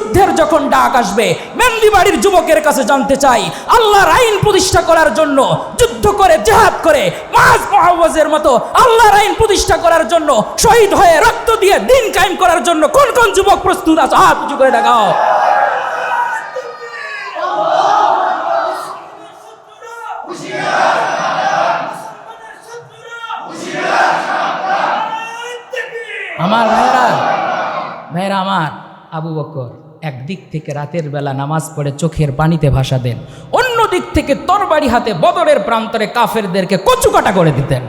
যুদ্ধের যখন ডাক আসবে, মেন্দিবাড়ির যুবকের কাছে জানতে চাই, আল্লাহর আইন প্রতিষ্ঠা করার জন্য যুদ্ধ করে, জিহাদ করে, মুআজ মুআওয়াজের মতো আল্লাহর আইন প্রতিষ্ঠা করার জন্য শহীদ হয়ে রক্ত দিয়ে দিন কায়েম করার জন্য কোন কোন যুবক প্রস্তুত আছে? হাত উঁচু করে দেখাও। আমার ভাইরা আমার, আবু বকর একদিক থেকে রাতের বেলা নামাজ পড়ে চোখের পানিতে ভাসা দেন, অন্য দিক থেকে তরবারি হাতে বদরের প্রান্তরে কাফেরদেরকে কচুকাটা করে দিতেন।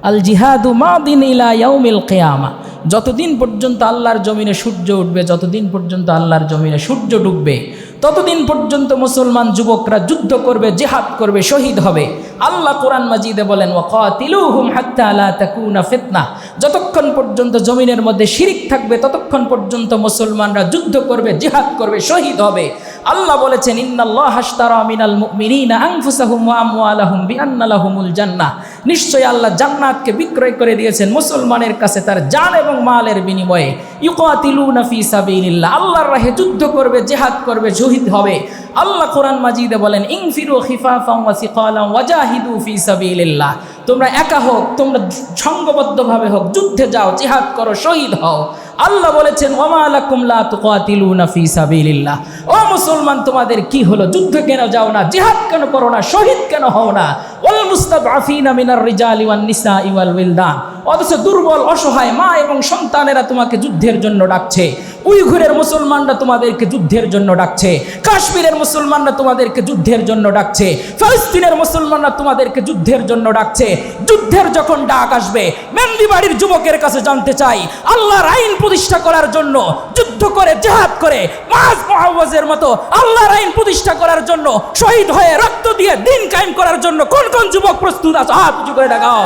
আল জিহাদু মাদিন ইলা ইয়াউমিল কিয়ামা, যতদিন পর্যন্ত আল্লাহর জমিনে সূর্য উঠবে, যতদিন পর্যন্ত আল্লাহর জমিনে সূর্য ডুববে, ততদিন পর্যন্ত মুসলমান যুবকরা যুদ্ধ করবে, জিহাদ করবে, শহীদ হবে। আল্লাহ কোরআন মাজিদে বলেন, ওয়াকাতিলুহুম হাত্তা লা তাকুনা ফিতনা, যতক্ষণ পর্যন্ত জমিনের মধ্যে শিরিক থাকবে ততক্ষণ পর্যন্ত মুসলমানরা যুদ্ধ করবে, জিহাদ করবে, শহীদ হবে। আল্লাহ বলেছেন, ইন্নাল্লাহা আশতারা মিনাল মুমিনিনা আনফুসাহুম ওয়া আমওয়ালাহুম বিআন্না লাহুমুল জান্নাহ, নিশ্চয়ই আল্লাহ জান্নাতকে বিক্রয় করে দিয়েছেন মুসলমানের কাছে তার জান এবং মালের বিনিময়ে। ইউকাতিলুনা ফি সাবিলিল্লাহ, আল্লাহর রাহে যুদ্ধ করবে, জিহাদ করবে, শহীদ হবে। আল্লাহ কোরআন মাজিদে বলেন, ইনফিরু খিফাফান ওয়া সিকালান ওয়াজাহিদু ফি সাবিলিল্লাহ, তোমরা একা হোক, তোমরা সংঘবদ্ধভাবে হোক, যুদ্ধে যাও, জিহাদ করো, শহীদ হও। আল্লাহ বলেছেন, ওমা লাকুম লা তুকাতিলুনা ফি সাবিলিল্লাহ, ও মুসলমান তোমাদের কি হলো, যুদ্ধ কেন যাও না, জিহাদ কেন করো না, শহীদ কেন হও না? ওয়াল মুস্তাদআফিনা মিনার রিজালি ওয়ান নিসাই ওয়াল উইলদান, অথচ দুর্বল, অসহায় মা এবং সন্তানেরা তোমাকে যুদ্ধের জন্য ডাকছে। উইঘুরের মুসলমানরা তোমাদেরকে যুদ্ধের জন্য ডাকছে, কাশ্মীরের মুসলমানরা তোমাদেরকে যুদ্ধের জন্য ডাকছে, ফিলিস্তিনের মুসলমানরা তোমাদেরকে যুদ্ধের জন্য ডাকছে। যুদ্ধের যখন ডাক আসবে, মেন্দিবাড়ির যুবকের কাছে জানতে চাই, আল্লাহর আইন প্রতিষ্ঠা করার জন্য যুদ্ধ করে, জিহাদ করে, মুআজ মুআওয়াজের মতো আল্লাহর আইন প্রতিষ্ঠা করার জন্য শহীদ হয়ে রক্ত দিয়ে দিন কায়েম করার জন্য কোন কোন যুবক প্রস্তুত আছে? হাত উঁচু করে দেখাও।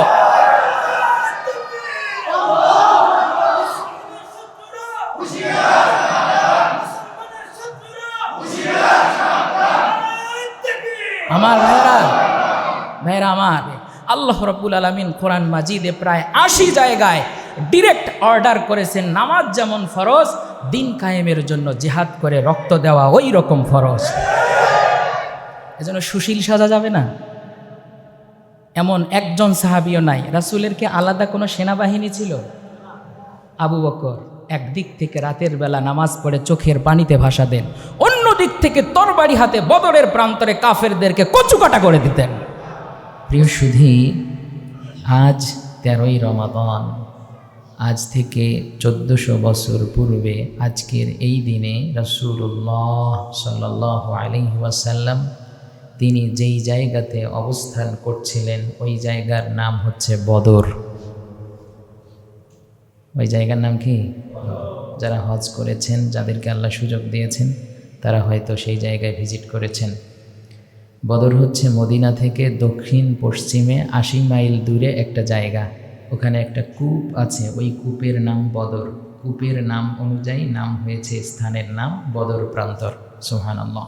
আমার ভাইরা আমার, আল্লাহ রাব্বুল আলামিন কোরআন মাজিদে প্রায় 80 জায়গায় ডিরেক্ট অর্ডার করেছেন, নামাজ যেমন ফরজ, দিন কায়েমের জন্য জিহাদ করে রক্ত দেওয়া ওই রকম ফরজ। এজন্য সুশীল সাজা যাবে না, এমন একজন সাহাবীও নাই। রাসূলের কি আলাদা কোনো সেনাবাহিনী ছিল? আবু বকর একদিক থেকে রাতের বেলা নামাজ পড়ে চোখের পানিতে ভাসা দেন, অন্য দিক থেকে তরবারি হাতে বদরের প্রান্তরে কাফেরদেরকে কচুকাটা করে দিতেন। প্রিয় সুধী, আজ 13ই রমাদান, আজ থেকে 1400 বছর পূর্বে আজকের এই দিনে রাসূলুল্লাহ সাল্লাল্লাহু আলাইহি ওয়াসাল্লাম তিনি যেই জায়গাতে অবস্থান করছিলেন ওই জায়গার নাম হচ্ছে বদর। ওই জায়গার নাম কি? যারা হজ করেছেন, যাদেরকে আল্লাহ সুযোগ দিয়েছেন, তারা হয়তো সেই জায়গায় ভিজিট করেছেন। বদর হচ্ছে মদিনা থেকে দক্ষিণ পশ্চিমে 80 মাইল দূরে একটা জায়গা। ওখানে একটা কূপ আছে, ওই কূপের নাম বদর। কূপের নাম অনুযায়ী নাম হয়েছে স্থানের নাম বদর প্রান্তর। সুবহানাল্লাহ।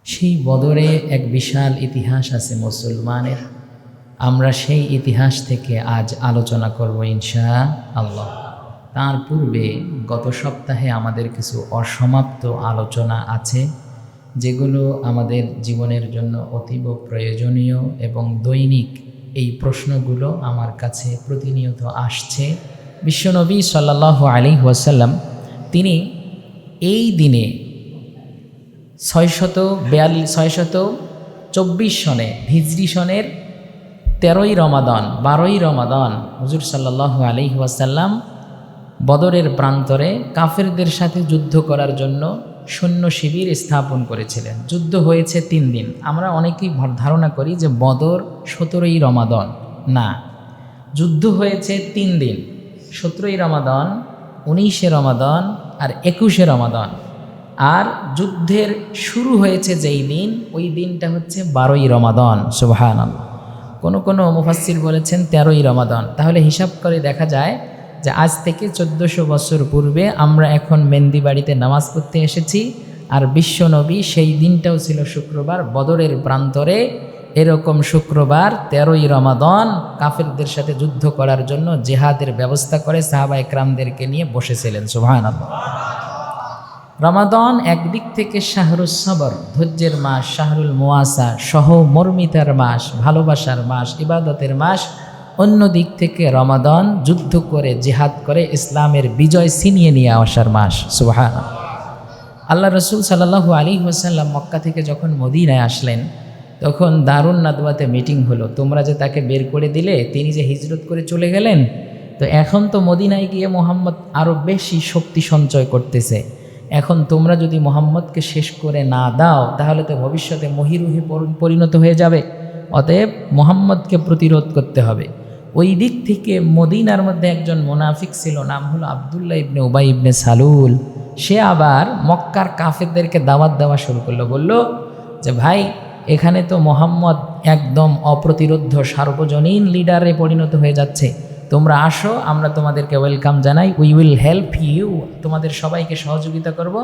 সেই বদরে এক বিশাল ইতিহাস আছে মুসলমানের। আমরা সেই ইতিহাস থেকে আজ আলোচনা করব ইনশাআল্লাহ। তার পূর্বে গত সপ্তাহে আমাদের কিছু অসমাপ্ত আলোচনা আছে, যেগুলো আমাদের জীবনের জন্য অতীব প্রয়োজনীয় এবং দৈনিক এই প্রশ্নগুলো আমার কাছে প্রতিনিয়ত আসছে। বিশ্বনবী সাল্লাল্লাহু আলাইহি ওয়াসাল্লাম তিনি এই দিনে 624 সনে হিজরি সনের 13ই রমাদান 12ই রমাদান হুজুর সাল্লাল্লাহু আলাইহি ওয়াসাল্লাম বদরের প্রান্তরে কাফেরদের সাথে যুদ্ধ করার জন্য সৈন্য শিবির স্থাপন করেছিলেন। যুদ্ধ হয়েছে 3 দিন। আমরা অনেকেই ধারণা করি যে বদর 17ই রমাদান, না, যুদ্ধ হয়েছে 3 দিন, 17ই রমাদান, 19শে রমাদান আর 21শে রমাদান। আর যুদ্ধের শুরু হয়েছে যেই দিন, ওই দিনটা হচ্ছে 12ই রমাদান। সুবহানাল্লাহ। কোনো মুফাসসির বলেছেন 13ই রমাদান। তাহলে হিসাব করে দেখা যায় যে আজ থেকে 1400 বছর পূর্বে আমরা এখন মেন্দিবাড়িতে নামাজ পড়তে এসেছি, আর বিশ্বনবী সেই দিনটাও ছিল শুক্রবার, বদরের প্রান্তরে এরকম শুক্রবার 13ই রমাদান কাফেরদের সাথে যুদ্ধ করার জন্য জিহাদের ব্যবস্থা করে সাহাবা একরামদেরকে নিয়ে বসেছিলেন। সুবহানাল্লাহ। রমাদান একদিক থেকে শাহরুস সবর, ধৈর্যের মাস, শাহরুল মুআসা, সহমর্মিতার মাস, ভালোবাসার মাস, ইবাদতের মাস। অন্য দিক থেকে রমাদান যুদ্ধ করে, জিহাদ করে ইসলামের বিজয় ছিনিয়ে নিয়ে আসার মাস। সুবহানাল্লাহ। আল্লাহ রসুল সাল্লাল্লাহু আলাইহি ওয়াসাল্লাম মক্কা থেকে যখন মদিনায় আসলেন, তখন দারুন নাদওয়াতে মিটিং হলো। তোমরা যে তাকে বের করে দিলে, তিনি যে হিজরত করে চলে গেলেন, তো এখন তো মদিনায় গিয়ে মোহাম্মদ আরও বেশি শক্তি সঞ্চয় করতেছে। এখন তোমরা যদি মোহাম্মদকে শেষ করে না দাও, তাহলে তো ভবিষ্যতে মহিরুহে পরিণত হয়ে যাবে। অতএব মোহাম্মদকে প্রতিরোধ করতে হবে। ওই দিক থেকে মদিনার মধ্যে একজন মুনাফিক ছিল, নাম হলো আবদুল্লাহ ইবনে উবাই ইবনে সালুল। সে আবার মক্কার কাফেরদেরকে দাওয়াত দেওয়া শুরু করলো। বলল যে ভাই, এখানে তো মোহাম্মদ একদম অপ্রতিরোধ্য সার্বজনীন লিডারে পরিণত হয়ে যাচ্ছে, তোমরা আসো, আমরা তোমাদেরকে ওয়েলকাম জানাই, উই উইল হেল্প ইউ, তোমাদের সবাইকে সহযোগিতা করব,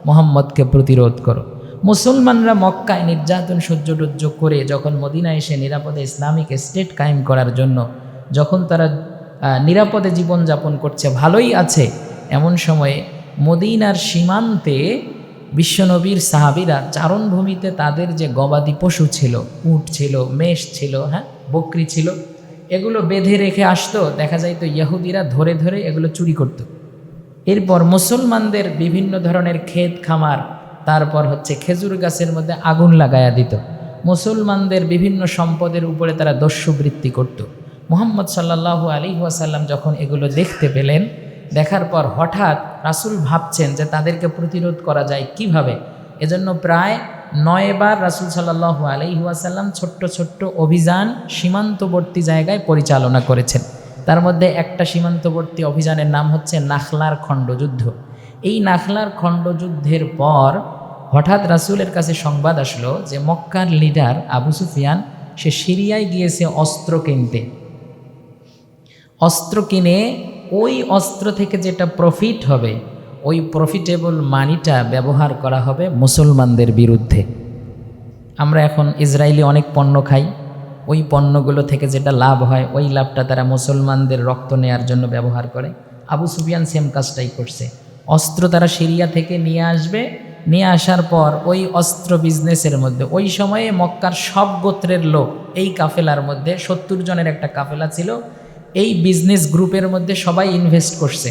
মোহাম্মদকে প্রতিরোধ করো। মুসলমানরা মক্কায় নির্যাতন সহ্য করে যখন মদিনায় এসে নিরাপদে ইসলামিক স্টেট কায়েম করার জন্য যখন তারা নিরাপদে জীবনযাপন করছে, ভালোই আছে, এমন সময়ে মদিনার সীমান্তে বিশ্বনবীর সাহাবীরা চারণভূমিতে তাদের যে গবাদি পশু ছিল, উট ছিল, মেষ ছিল, বকরি ছিল, এগুলো বেঁধে রেখে আসতো। দেখা যায় তো ইহুদিরা ধরে ধরে এগুলো চুরি করত। এরপর মুসলমানদের বিভিন্ন ধরনের ক্ষেত খামার, তারপর খেজুর গাছের মধ্যে আগুন লাগায়া দিত। মুসলমানদের বিভিন্ন সম্পদের উপরে তারা দস্যুবৃত্তি করত। মুহাম্মদ সাল্লাল্লাহু আলাইহি ওয়াসাল্লাম যখন এগুলো দেখতে পেলেন, দেখার পর হঠাৎ রাসূল ভাবছেন যে তাদেরকে প্রতিরোধ করা যায় কিভাবে। এজন্য প্রায় 9 বার রাসূল সাল্লাল্লাহু আলাইহি ওয়াসাল্লাম ছোট্ট ছোট্ট অভিযান সীমান্তবর্তী জায়গায় পরিচালনা করেছেন। তার মধ্যে একটা সীমান্তবর্তী অভিযানের নাম হচ্ছে নাখলার খণ্ডযুদ্ধ। এই নাখলার খণ্ডযুদ্ধের পর হঠাৎ রাসূলের কাছে সংবাদ আসলো যে মক্কার লিডার আবু সুফিয়ান সে সিরিয়ায় গিয়েছে অস্ত্র কিনতে। অস্ত্র কিনে ওই অস্ত্র থেকে যেটা প্রফিট হবে, ওই প্রফিটেবল মানিটা ব্যবহার করা হবে মুসলমানদের বিরুদ্ধে। আমরা এখন ইসরায়েলি অনেক পণ্য খাই, ওই পণ্যগুলো থেকে যেটা লাভ হয়, ওই লাভটা তারা মুসলমানদের রক্ত নেয়ার জন্য ব্যবহার করে। আবু সুফিয়ান সেম কাজটাই করছে। অস্ত্র তারা সিরিয়া থেকে নিয়ে আসবে, নিয়ে আসার পর ওই অস্ত্র বিজনেসের মধ্যে ওই সময়ে মক্কার সব গোত্রের লোক এই কাফেলার মধ্যে 70 জনের একটা কাফেলা ছিল, এই বিজনেস গ্রুপের মধ্যে সবাই ইনভেস্ট করছে।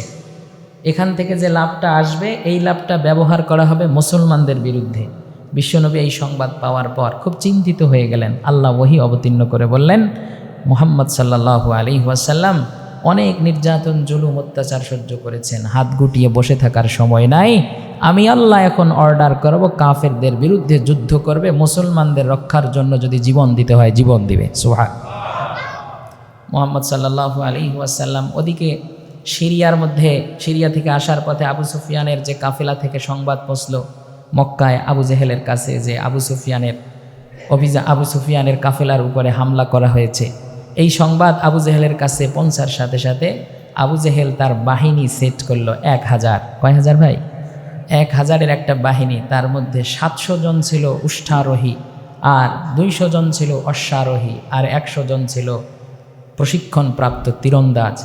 এখান থেকে যে লাভটা আসবে, এই লাভটা ব্যবহার করা হবে মুসলমানদের বিরুদ্ধে। বিশ্বনবী এই সংবাদ পাওয়ার পর খুব চিন্তিত হয়ে গেলেন। আল্লাহ ওহী অবতীর্ণ করে বললেন, মুহাম্মদ সাল্লাল্লাহু আলাইহি ওয়াসাল্লাম অনেক নির্যাতন জুলুম অত্যাচার সহ্য করেছেন, হাত গুটিয়ে বসে থাকার সময় নাই। আমি আল্লাহ এখন অর্ডার করব, কাফেরদের বিরুদ্ধে যুদ্ধ করবে, মুসলমানদের রক্ষার জন্য যদি জীবন দিতে হয় জীবন দিবে। সুবহানাল্লাহ। মুহাম্মদ সাল্লাল্লাহু আলাইহি ওয়াসাল্লাম ওদিকে সিরিয়া থেকে আসার পথে আবু সুফিয়ানের যে কাফেলা থেকে সংবাদ পৌঁছল মক্কায় আবু জেহেলের কাছে যে আবু সুফিয়ানের কাফেলার উপরে হামলা করা হয়েছে। এই সংবাদ আবু জেহেলের কাছে পৌঁছার সাথে সাথে আবু জেহেল তার বাহিনী সেট করলো 1000। কয় হাজার ভাই? 1000-এর একটা বাহিনী। তার মধ্যে 700 জন ছিল উষ্ঠারোহী, আর 200 জন ছিল অশ্বারোহী, আর 100 জন ছিল প্রশিক্ষণপ্রাপ্ত তীরন্দাজ।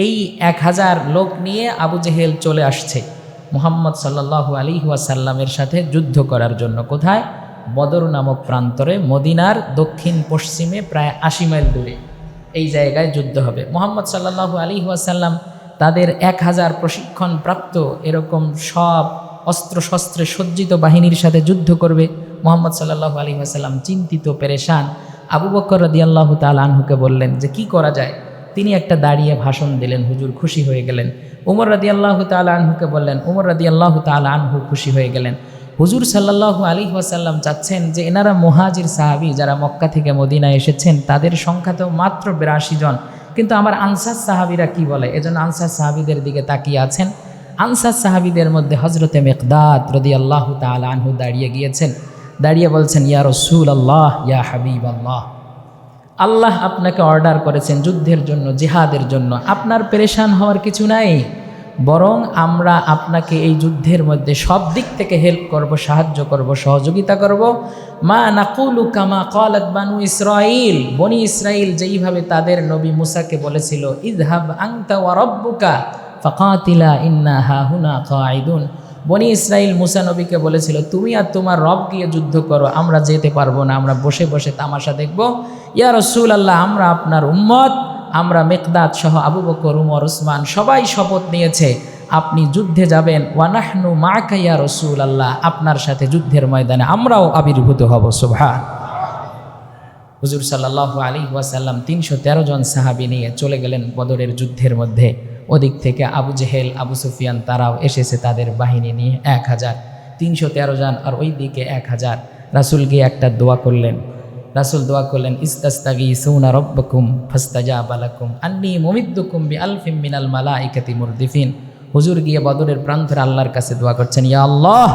এই 1000 লোক নিয়ে আবু জেহেল চলে আসছে মুহাম্মদ সাল্লাল্লাহু আলাইহি ওয়াসাল্লামের সাথে যুদ্ধ করার জন্য। কোথায়? বদর নামক প্রান্তরে, মদিনার দক্ষিণ পশ্চিমে প্রায় 80 মাইল দূরে এই জায়গায় যুদ্ধ হবে। মুহাম্মদ সাল্লাল্লাহু আলাইহি ওয়াসাল্লাম তাদের 1000 প্রশিক্ষণপ্রাপ্ত এরকম সব অস্ত্রশস্ত্রে সজ্জিত বাহিনীর সাথে যুদ্ধ করবে। মুহাম্মদ সাল্লাল্লাহু আলাইহি ওয়াসাল্লাম চিন্তিত, পেরেশান। আবু বকর রাদিয়াল্লাহু তাআলা আনহুকে বললেন যে কি করা যায়। তিনি একটা দাঁড়িয়ে ভাষণ দিলেন, হুজুর খুশি হয়ে গেলেন। উমর রাদিয়াল্লাহু তাআলা আনহুকে বললেন, উমর রাদিয়াল্লাহু তাআলা আনহু খুশি হয়ে গেলেন। হুজুর সাল্লাল্লাহু আলাইহি ওয়াসাল্লাম চাচ্ছেন যে এনারা মুহাজির সাহাবী যারা মক্কা থেকে মদিনায় এসেছেন, তাদের সংখ্যা তো মাত্র 82 জন, কিন্তু আমার আনসার সাহাবীরা কি বলে, এজন্য আনসার সাহাবীদের দিকে তাকিয়ে আছেন। আনসার সাহাবীদের মধ্যে হযরতে মিকদাদ রাদিয়াল্লাহু তাআলা আনহু দাঁড়িয়ে গিয়েছেন, দাঁড়িয়ে বলছেন, ইয়া রাসূলুল্লাহ, ইয়া হাবিবাল্লাহ, আল্লাহ আপনাকে অর্ডার করেছেন যুদ্ধের জন্য, জিহাদের জন্য। আপনার পেরেশান হওয়ার কিছু নাই, বরং আমরা আপনাকে এই যুদ্ধের মধ্যে সব দিক থেকে হেল্প করব, সাহায্য করব, সহযোগিতা করব। মা নাকুলু কামা ক্বালাত বানু ইসরাঈল, বনি ইসরাঈল যেইভাবে তাদের নবী মুসাকে বলেছিল, ইযহাব আনতা ওয়া রাব্বুকা ফাকাতিলা ইন্না হাহুনা কাঈদুন, বনি ইসরাইল মুসা নবীকে বলেছিল, তুমি আর তোমার রব গিয়ে যুদ্ধ করো, আমরা যেতে পারবো না, আমরা বসে বসে তামাশা দেখব। ইয়া রাসূলুল্লাহ, আমরা আপনার উম্মত, আমরা মিকদাদ সহ আবু বকর, উমর, উসমান সবাই শপথ নিয়েছে আপনি যুদ্ধে যাবেন। ওয়া নাহনু মাআকা ইয়া রাসূলুল্লাহ, আপনার সাথে যুদ্ধের ময়দানে আমরাও আবির্ভূত হব। সুবহান। হুজুর সাল্লাল্লাহু আলাইহি ওয়াসাল্লাম ৩১৩ জন সাহাবী নিয়ে চলে গেলেন বদরের যুদ্ধের মধ্যে। ওদিক থেকে আবু জেহেল, আবু সুফিয়ান তারাও এসেছে তাদের বাহিনী নিয়ে ১০০০, ৩১৩ জন, আর ওই দিকে ১০০০। রাসূল গিয়ে একটা দোয়া করলেন। রাসূল দোয়া করলেন, ইস্তাস্তাগীসুনা রাব্বাকুম ফাস্তাজাবা লাকুম আন্নী মুমিদ্দুকুম বিআলফিম মিনাল মালাইকাতি মুরদিফিন। হুজুর গিয়ে বদরের প্রান্তরে আল্লাহর কাছে দোয়া করছেন, ইয়া আল্লাহ,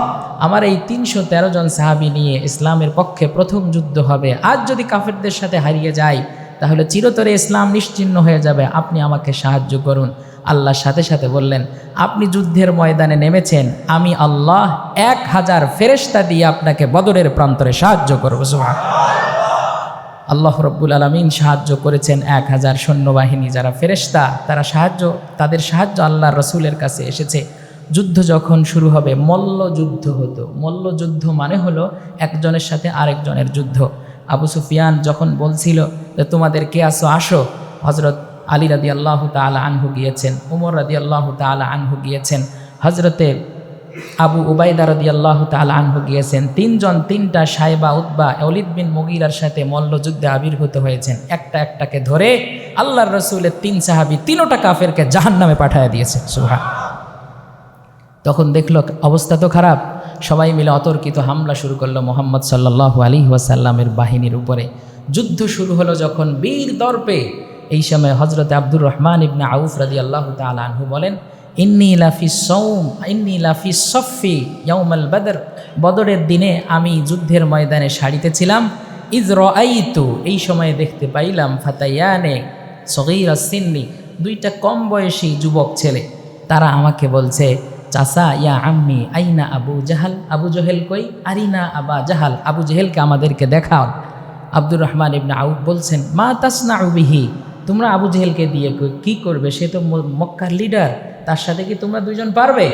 আমার এই ৩১৩ জন সাহাবী নিয়ে ইসলামের পক্ষে প্রথম যুদ্ধ হবে। আজ যদি কাফেরদের সাথে হারিয়ে যায় তাহলে চিরতরে ইসলাম নিশ্চিহ্ন হয়ে যাবে, আপনি আমাকে সাহায্য করুন। আল্লাহর সাথে সাথে বললেন, আপনি যুদ্ধের ময়দানে নেমেছেন, আমি আল্লাহ ১০০০ ফেরেশতা দিয়ে আপনাকে বদরের প্রান্তরে সাহায্য করব। সুবহানাল্লাহ। আল্লাহ রব্বুল আলামিন সাহায্য করেছেন ১০০০ সৈন্যবাহিনী যারা ফেরেশতা, তাদের সাহায্য আল্লাহর রাসূলের কাছে এসেছে। যুদ্ধ যখন শুরু হবে, মল্লযুদ্ধ হতো। মল্লযুদ্ধ মানে হলো একজনের সাথে আরেকজনের যুদ্ধ। আবু সুফিয়ান যখন বলছিল যে তোমাদের কে আসো, আসো, হযরত আলী রাদিয়াল্লাহু তাআলা আনহু গিয়েছেন, উমর রাদিয়াল্লাহু তাআলা আনহু গিয়েছেন, হযরতে আবু উবাইদা রাদিয়াল্লাহু তাআলা আনহু গিয়েছেন। ৩ জন ৩টা সাইবা, উতবা, ওলীদ বিন মুগীরার সাথে মল্লযুদ্ধে আবির্ভূত হয়েছেন। একটা একটাকে ধরে আল্লাহর রাসূলের ৩ সাহাবী ৩টা কাফেরকে জাহান্নামে পাঠিয়ে দিয়েছেন। সুবহানাল্লাহ। তখন দেখলো অবস্থা তো খারাপ, সবাই মিলে অতর্কিত হামলা শুরু করলো মুহাম্মদ সাল্লাল্লাহু আলাইহি ওয়াসাল্লামের বাহিনীর উপরে। যুদ্ধ শুরু হলো যখন বীর দর্পে, এই সময় হযরত আব্দুর রহমান ইবনে আউফ রাদিয়াল্লাহু তাআলা আনহু বলেন, ইন্নী লাফি সফি ইয়াউমাল বদর, বদরের দিনে আমি যুদ্ধের ময়দানে সারিতে ছিলাম। ইজ রাআইতু, এই সময়ে দেখতে পাইলাম, ফাতায়ানে সগীরা সিন্নি, 2টা কম বয়সী যুবক ছেলে। তারা আমাকে বলছে, চাচা, ইয়া আম্মি আইনা আবু জাহাল, আবু জহেল কই, আরিনা আবা জাহাল, আবু জেহেলকে আমাদেরকে দেখাও। আব্দুর রহমান ইবনে আউফ বলছেন, মা তাসনাউ বিহি, তোমরা আবু জেহেলকে দিয়ে কি করবে, সে তো মক্কার লিডার, তার সাথে কি তোমরা 2 জন পারবে?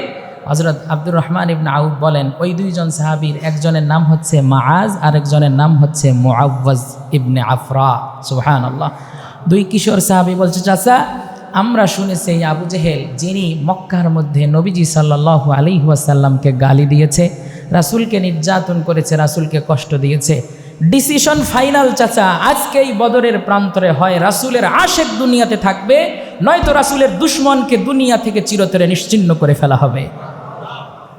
হযরত আব্দুর রহমান ইবনে আউফ বলেন, ওই 2 জন সাহাবীর একজনের নাম হচ্ছে মাআজ, আরেকজনের নাম হচ্ছে মুআওয়াজ ইবনে আফরা। সুবহানাল্লাহ। 2 কিশোর সাহাবী বলছে, চাচা, আমরা শুনেছি এই আবু জেহেল, যিনি মক্কার মধ্যে নবীজি সাল্লাল্লাহু আলাইহি ওয়াসাল্লামকে গালি দিয়েছে, রাসূলকে নির্যাতন করেছে, রাসূলকে কষ্ট দিয়েছে। ডিসিশন ফাইনাল চাচা, আজকেই বদরের প্রান্তরে হয় রাসূলের আশেক দুনিয়াতে থাকবে, নয়তো রাসূলের দুশমনকে দুনিয়া থেকে চিরতরে নিশ্চিহ্ন করে ফেলা হবে।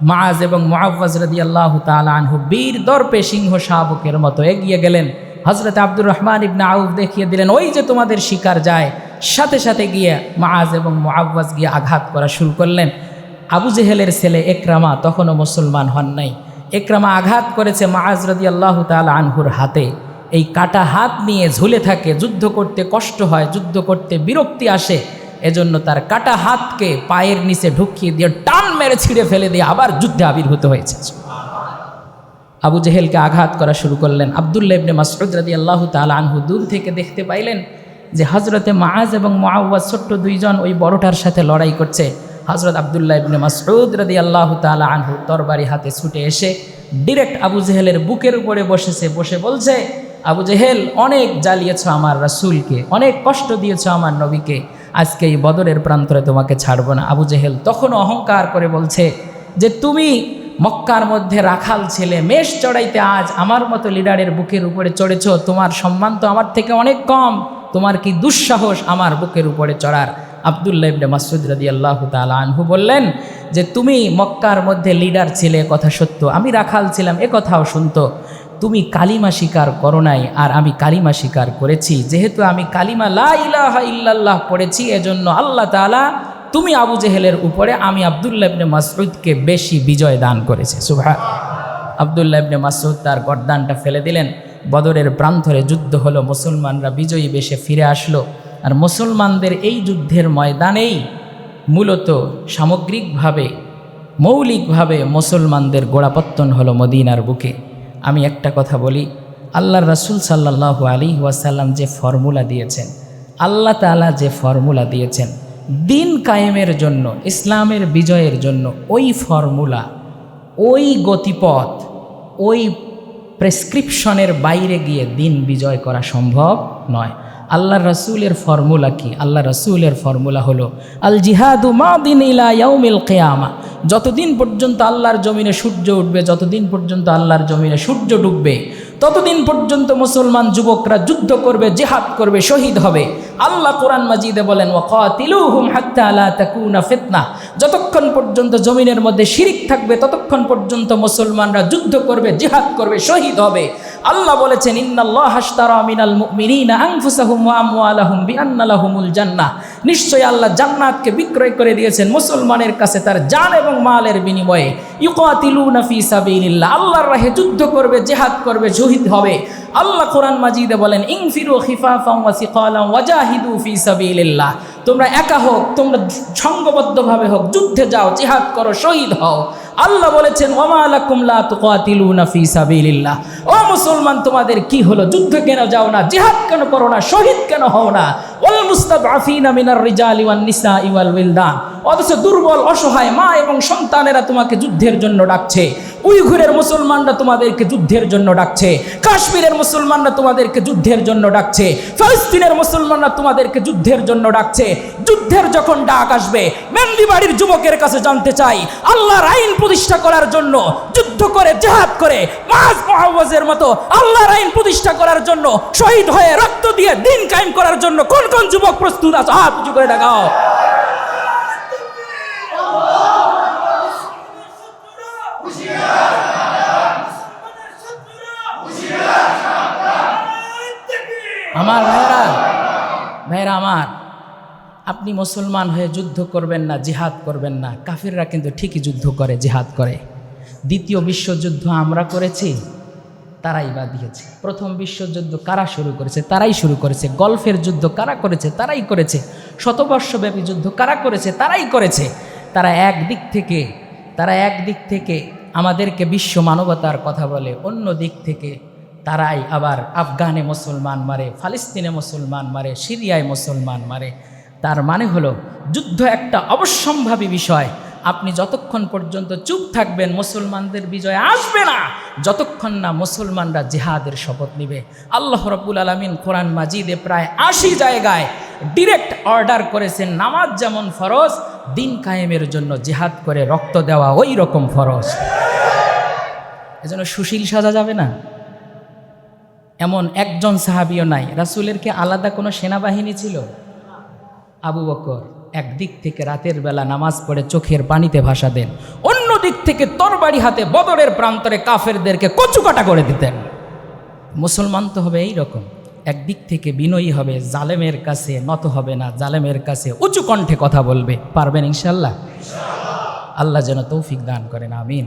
মাআজ এবং মুআওয়াজ রাদিয়াল্লাহু তাআলা আনহু বীর দর্পে সিংহ শাবকের মতো এগিয়ে গেলেন। হযরত আব্দুর রহমান ইবনে আউফ দেখিয়ে দিলেন, ওই যে তোমাদের শিকার যায়। সাথে সাথে গিয়ে মাআজ এবং মুআওয়াজ গিয়ে আঘাত করা শুরু করলেন। আবু জেহেলের ছেলে ইকরামা তখনও মুসলমান হন নাই। ইকরামা আঘাত করেছে মাআজ রাদিয়াল্লাহু তাআলা আনহুর হাতে। এই কাটা হাত নিয়ে ঝুলে থাকে, যুদ্ধ করতে কষ্ট হয়, যুদ্ধ করতে বিরক্তি আসে, এজন্য তার কাটা হাতকে পায়ের নিচে ঢুকিয়ে দিয়ে টান মেরে ছিঁড়ে ফেলে দিয়ে আবার যুদ্ধে আবির্ভূত হয়েছে। আবু জেহেলকে আঘাত করা শুরু করলেন। আব্দুল্লাহ ইবনে মাসউদ রাদিয়াল্লাহু তাআলা আনহু দূর থেকে দেখতে পাইলেন যে হযরতে মাআজ এবং মুআওয়াজ ছোট্ট 2 জন ওই বড়টার সাথে লড়াই করছে। হযরত আব্দুল্লাহ ইবনে মাসউদ রাদিয়াল্লাহু তাআলা আনহু তরবারি হাতে ছুটে এসে ডিরেক্ট আবু জেহেলের বুকের উপরে বসেছে, বসে বলছে, আবু জেহেল, অনেক জ্বালিয়েছ আমার রাসূলকে, অনেক কষ্ট দিয়েছ আমার নবীকে, আজকে এই বদরের প্রান্তরে তোমাকে ছাড়ব না। আবু জেহেল তখনও অহংকার করে বলছে যে তুমি মক্কার মধ্যে রাখাল ছেলে, মেষ চড়াইতে আজ আমার মতো লিডারের বুকের উপরে চড়েছ, তোমার সম্মান তো আমার থেকে অনেক কম, তোমার কি দুঃসাহস আমার বুকের উপরে চড়ার? আব্দুল্লাহ ইবনে মাসউদ রাদিয়াল্লাহু তাআলা আনহু বললেন যে তুমি মক্কার মধ্যে লিডার ছিলে, কথা সত্য, আমি রাখাল ছিলাম, এ কথাও শুনতো, তুমি কালিমা স্বীকার করো নাই, আর আমি কালিমা স্বীকার করেছি। যেহেতু আমি কালিমা লা ইলাহা ইল্লাল্লাহ পড়েছি, এজন্য আল্লাহ তাআলা তুমি আবু জেহেলের উপরে আমি আব্দুল্লাহ ইবনে মাসউদকে বেশি বিজয় দান করেছে। সুবহানাল্লাহ। আব্দুল্লাহ ইবনে মাসউদ তার গর্দানটা ফেলে দিলেন। বদরের প্রান্তরে যুদ্ধ হলো, মুসলমানরা বিজয়ী বেশে ফিরে আসলো। আর মুসলমানদের এই যুদ্ধের ময়দানেই মূলত সামগ্রিকভাবে, মৌলিকভাবে মুসলমানদের গোড়াপত্তন হলো মদিনার বুকে। আমি একটা কথা বলি, আল্লাহর রাসূল সাল্লাল্লাহু আলাইহি ওয়াসাল্লাম যে ফর্মুলা দিয়েছেন, আল্লাহ তাআলা যে ফর্মুলা দিয়েছেন দিন কায়েমের জন্য, ইসলামের বিজয়ের জন্য, ওই ফর্মুলা ওই গতিপথ, ওই প্রেসক্রিপশনের বাইরে গিয়ে দিন বিজয় করা সম্ভব নয়। আল্লাহ রসুলের ফর্মুলা কি? আল্লাহ রসুলের ফর্মুলা হলো আল জিহাদু মাদিন ইলা ইয়াউমিল কিয়ামা। যতদিন পর্যন্ত আল্লাহর জমিনে সূর্য উঠবে, যতদিন পর্যন্ত আল্লাহর জমিনে সূর্য ডুববে, ততদিন পর্যন্ত মুসলমান যুবকরা যুদ্ধ করবে, জিহাদ করবে, শহীদ হবে। আল্লাহ কোরআন মাজিদে বলেন ওয়াকাতিলুহুম হাত্তা লা তাকুনা ফিতনা। যতক্ষণ পর্যন্ত জমিনের মধ্যে শিরিক থাকবে ততক্ষণ পর্যন্ত মুসলমানরা যুদ্ধ করবে, জিহাদ করবে, শহীদ হবে। আল্লাহ বলেছেন ইন্নাল্লাহা আশতারা মিনাল মুমিনিনা আনফুসাহুম ওয়া আমওয়ালাহুম বিআন্না লাহুমুল জান্নাহ। নিশ্চয়ই আল্লাহ জান্নাতকে বিক্রয় করে দিয়েছেন মুসলমানের কাছে তার জান এবং মালের বিনিময়ে। ইউকাতিলুনা ফি সাবিলিল্লাহ, আল্লাহর রাহে যুদ্ধ করবে, জিহাদ করবে, শহীদ হবে। আল্লাহ কোরআন মাজিদে বলেন ইনফিরু খিফাফান ওয়া সিকালান ওয়াজাহিদু ফি সাবিলিল্লাহ। তোমরা একা হোক, তোমরা সংঘবদ্ধভাবে হোক, যুদ্ধে যাও, জিহাদ করো, শহীদ হও। আল্লাহ বলেছেন ওয়ামা লাকুম লা তুকাতিলুনা ফি সাবিলিল্লাহ। ও মুসলমান, তোমাদের কি হলো? যুদ্ধ কেন যাও না? জিহাদ কেন করো না? শহীদ কেন হও না? ওয়াল মুস্তাদআফিনা মিনার রিজালি ওয়ান নিসাই ওয়াল উইলদান। অথচ দুর্বল, অসহায় মা এবং সন্তানেরা তোমাকে যুদ্ধের জন্য ডাকছে। উইঘুরের মুসলমানরা তোমাদেরকে যুদ্ধের জন্য ডাকছে। কাশ্মীরের মুসলমানরা তোমাদেরকে যুদ্ধের জন্য ডাকছে। ফিলিস্তিনের মুসলমানরা তোমাদেরকে যুদ্ধের জন্য ডাকছে। যুদ্ধের যখন ডাক আসবে, মেন্দিবাড়ির যুবকের কাছে জানতে চাই, আল্লাহর আইন প্রতিষ্ঠা করার জন্য যুদ্ধ করে, জিহাদ করে, মাজ মুআওয়াজের মতো আল্লাহর আইন প্রতিষ্ঠা করার জন্য শহীদ হয়ে রক্ত দিয়ে দিন কায়েম করার জন্য কোন কোন যুবক প্রস্তুত আছে? হাত উঁচু করে দেখাও। আমার ভাইরা আমার, আপনি মুসলমান হয়ে যুদ্ধ করবেন না, জিহাদ করবেন না। কাফিররা কিন্তু ঠিকই যুদ্ধ করে, জিহাদ করে। দ্বিতীয় বিশ্বযুদ্ধ আমরা করেছি, তারাই বাঁধিয়েছে। প্রথম বিশ্বযুদ্ধ কারা শুরু করেছে? তারাই শুরু করেছে। গলফের যুদ্ধ কারা করেছে? তারাই করেছে। শতবর্ষব্যাপী যুদ্ধ কারা করেছে? তারাই করেছে। তারা একদিক থেকে আমাদেরকে বিশ্ব মানবতার কথা বলে, অন্য দিক থেকে তারাই আবার আফগানে মুসলমান মারে, ফালিস্তিনে মুসলমান মারে, সিরিয়ায় মুসলমান মারে। তার মানে হলো যুদ্ধ একটা অবশ্যম্ভাবী বিষয়। আপনি যতক্ষণ পর্যন্ত চুপ থাকবেন মুসলমানদের বিজয় আসবে না, যতক্ষণ না মুসলমানরা জিহাদের শপথ নিবে। আল্লাহ রাব্বুল আলামিন কোরআন মাজিদে প্রায় 80 জায়গায় ডিরেক্ট অর্ডার করেছেন, নামাজ যেমন ফরজ, দিন কায়েমের জন্য জিহাদ করে রক্ত দেওয়া ওই রকম ফরজ। এজন্য সুশীল সাজা যাবে না। এমন একজন সাহাবীও নাই। রাসূলের কি আলাদা কোনো সেনাবাহিনী ছিল? আবু বকর একদিক থেকে রাতের বেলা নামাজ পড়ে চোখের পানিতে ভাসা দেন, অন্য দিক থেকে তরবারি হাতে বদরের প্রান্তরে কাফেরদেরকে কচুকাটা করে দিতেন। মুসলমান তো হবে এই রকম, একদিক থেকে বিনয়ী হবে, জালেমের কাছে নত হবে না, জালেমের কাছে উঁচু কণ্ঠে কথা বলবে। পারবেন ইনশাআল্লাহ? আল্লাহ যেন তৌফিক দান করেন, আমিন।